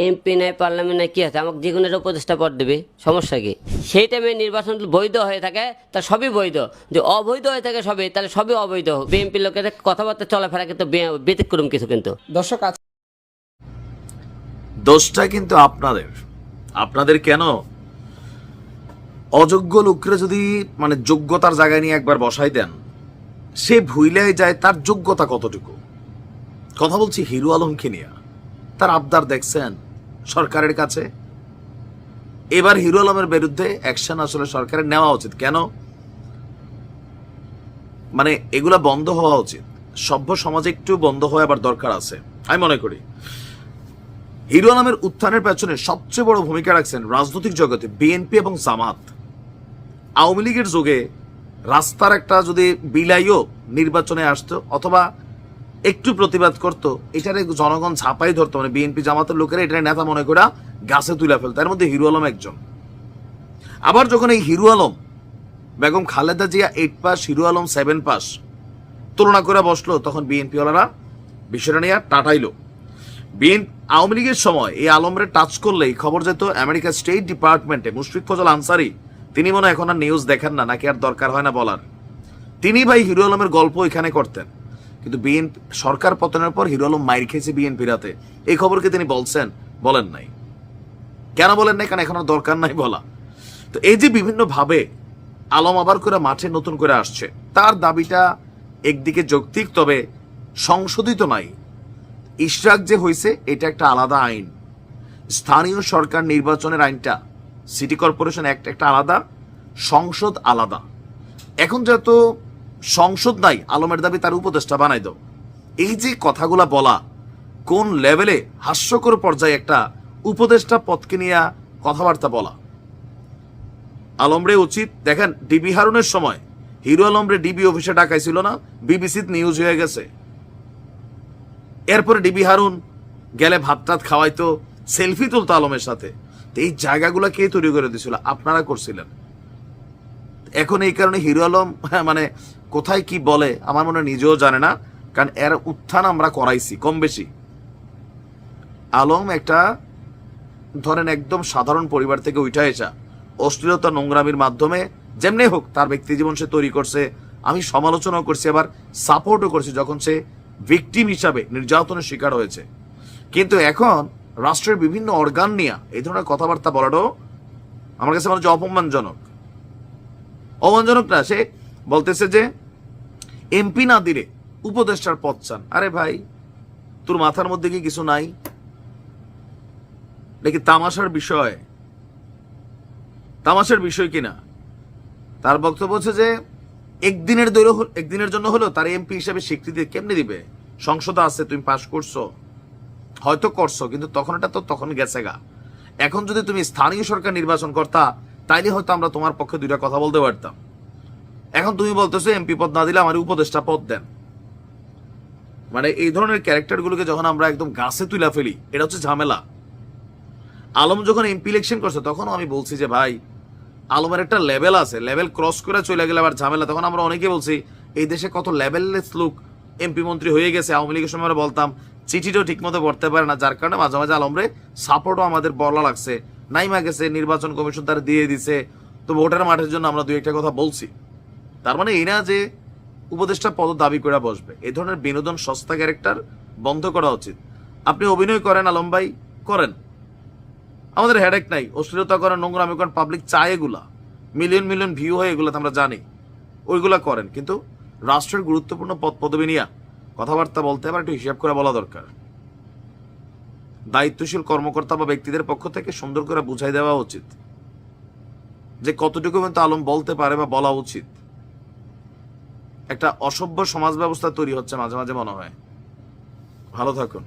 MP নাই parliament নাই কি আছে, আমাকে যে কোনো একটা উপদেষ্টা পদ দেবে, সমস্যা কি? সেই টাইমে নির্বাচন বৈধ হয়ে থাকে তা সবই বৈধ, যে অবৈধ হয়ে থাকে সবই, তাহলে সবই অবৈধ। বিএনপি লোকের কথাবার্তা চলাফেরা কিন্তু ব্যতিক্রম কিছু কিন্তু। দর্শক দোষটা কিন্তু আপনাদের কেন অযোগ্য লোকরা যদি মানে যোগ্যতার জায়গায় নিয়ে একবার বসাই দেন, সে ভুইলাই যায় তার যোগ্যতা কতটুকু। কথা বলছি হিরো আলমকে নিয়ে, তার আবদার দেখছেন সরকারের কাছে। এবার হিরো আলমের বিরুদ্ধে অ্যাকশন আসলে সরকারের নেওয়া উচিত। কেন? মানে এগুলা বন্ধ হওয়া উচিত, সভ্য সমাজে একটু বন্ধ হওয়া আবার দরকার আছে। আমি মনে করি হিরো আলমের উত্থানের পেছনে সবচেয়ে বড় ভূমিকা রাখছেন রাজনৈতিক জগতে বিএনপি এবং জামাত। আওয়ামী লীগের যুগে রাস্তার একটা যদি বিলাইও নির্বাচনে আসতো অথবা একটু প্রতিবাদ করতো, এটারে জনগণ ছাপাই ধরতো, মানে বিএনপি জামাতের লোকেরা এটা নেতা মনে করে গাছে তুলে ফেলতো। এর মধ্যে হিরো আলম একজন। আবার যখন এই hero Alam Begum Khaleda Zia 8 pass, hero Alam 7 pass তুলনা করে বসলো, তখন বিএনপি ওয়ালারা বিষয়টা নিয়ে টাটাইলো। আওয়ামী লীগের সময় এই আলমরে টাচ করলেই খবর যেত আমেরিকা স্টেট ডিপার্টমেন্টে। মুশফিক ফজল আনসারি তিনি মনে এখন আর নিউজ দেখেন না, নাকি আর দরকার হয় না বলার। তিনি ভাই হিরো আলমের গল্প এখানে করতেন। কিন্তু বিএনপি সরকার পতনের পর হিরো আলম মাইর খেয়েছে বিএনপি রাতে, এই খবরকে তিনি বলছেন? বলেন নাই। কেন বলেন নাই? কারণ এখন আর দরকার নাই বলা। তো এই যে বিভিন্ন ভাবে আলম আবার করে মাঠে নতুন করে আসছে, তার দাবিটা একদিকে যৌক্তিক, তবে সংশোধিত নাই। ইশরাক যে হয়েছে এটা একটা আলাদা আইন, স্থানীয় সরকার নির্বাচনের আইনটা, সিটি কর্পোরেশন অ্যাক্ট একটা আলাদা, সংসদ আলাদা। এখন যেহেতু সংসদ নাই, আলমের দাবি তার উপদেষ্টা বানাই দাও। এই যে কথাগুলা বলা, কোন লেভেলে হাস্যকর পর্যায়ে একটা উপদেষ্টা পদকে নিয়ে কথাবার্তা বলা। আলমরে উচিত, দেখেন ডিবি হারুনের সময় হিরো আলমরে ডিবি অফিসে ডাকাইছিল না, বিবিসি নিউজ হয়ে গেছে। এরপরে ডিবি হারুন গেলে ভাত টাত খাওয়াইতো, সেলফি তুলতো আলমের সাথে। এই জায়গাগুলো কে তৈরি করে দিয়েছিল? আপনারা করছিলেন। এখন এই কারণে হিরো আলম মানে কোথায় কি বলে আমার মনে নিজেও জানে না, কারণ এর উত্থান আমরা করাইছি কম বেশি। আলম একটা ধরেন একদম সাধারণ পরিবার থেকে উঠে আসা, অশ্লীলতা নোংরামির মাধ্যমে যেমনি হোক তার ব্যক্তি জীবন সে তৈরি করছে। আমি সমালোচনাও করছি, আবার সাপোর্টও করছি যখন সে ভিকটিম হিসাবে নির্যাতনের শিকার হয়েছে। কিন্তু এখন রাষ্ট্রের বিভিন্ন অর্গান নিয়ে এই ধরনের কথাবার্তা বলাটাও আমার কাছে মনে হচ্ছে অপমানজনক। অপমানজনক না, সে বলতেছে যে এমপি না দিলে উপদেষ্টার পদ চান। আরে ভাই, তোর মাথার মধ্যে কি কিছু নাই নাকি? তামাশার বিষয়, তামাশার বিষয় কিনা? তার বক্তব্য হচ্ছে যে একদিনের জন্য হলো তার এমপি হিসেবে স্বীকৃতি কেমনে দিবে? সংসদ আছে, তুমি পাশ করছো, হয়তো করছো, কিন্তু তখন এটা তো তখন গেছে গা। এখন যদি তুমি স্থানীয় সরকার নির্বাচন করতা, তাইলে হয়তো আমরা তোমার পক্ষে দুইটা কথা বলতে পারতাম। এখন তুমি বলতেছো এমপি পদ না দিলে আমার উপদেষ্টা পদ দেন। মানে এই ধরনের ক্যারেক্টার গুলোকে যখন আমরা একদম গাছে তুলে ফেলি, এটা হচ্ছে ঝামেলা। আলম যখন এমপি ইলেকশন করছে তখন আমি বলছি যে ভাই, আলমের একটা লেভেল আছে, লেভেল ক্রস করে চলে গেলে আবার ঝামেলা। তখন আমরা অনেকে বলছি এই দেশে কত লেভেললেস লোক এমপি মন্ত্রী হয়ে গেছে। আওয়ামী লীগের সময় আমরা বলতাম চিঠিটাও ঠিক মতো পড়তে পারে না, যার কারণে মাঝে মাঝে আলমরে সাপোর্টও আমাদের বলা লাগছে। নাইমা গেছে, নির্বাচন কমিশন তার দিয়ে দিছে, তো ভোটার মাঠের জন্য আমরা দুই একটা কথা বলছি। তার মানে এই না যে উপদেষ্টা পদ দাবি করে বসবে। এই ধরনের বিনোদন সস্তা ক্যারেক্টার বন্ধ করা উচিত। আপনি অভিনয় করেন আলম ভাই, করেন, আমাদের হেডেক নাই। অশ্লীলতা করেন, নোংরামি করেন, পাবলিক চায় এগুলা, মিলিয়ন মিলিয়ন ভিউ হয় এগুলা, আমরা জানি, ওইগুলা করেন। কিন্তু রাষ্ট্রের গুরুত্বপূর্ণ পদ পদবি নিয়ে কথাবার্তা বলতে আবার একটু হিসাব করে বলা দরকার। দায়িত্বশীল কর্মকর্তা বা ব্যক্তিদের পক্ষ থেকে সুন্দর করে বুঝাই দেওয়া উচিত যে কতটুকু পর্যন্ত আলম বলতে পারে বা বলা উচিত। একটা অসভ্য সমাজ ব্যবস্থা তৈরি হচ্ছে মাঝে মাঝে মনে হয়। ভালো থাকুন।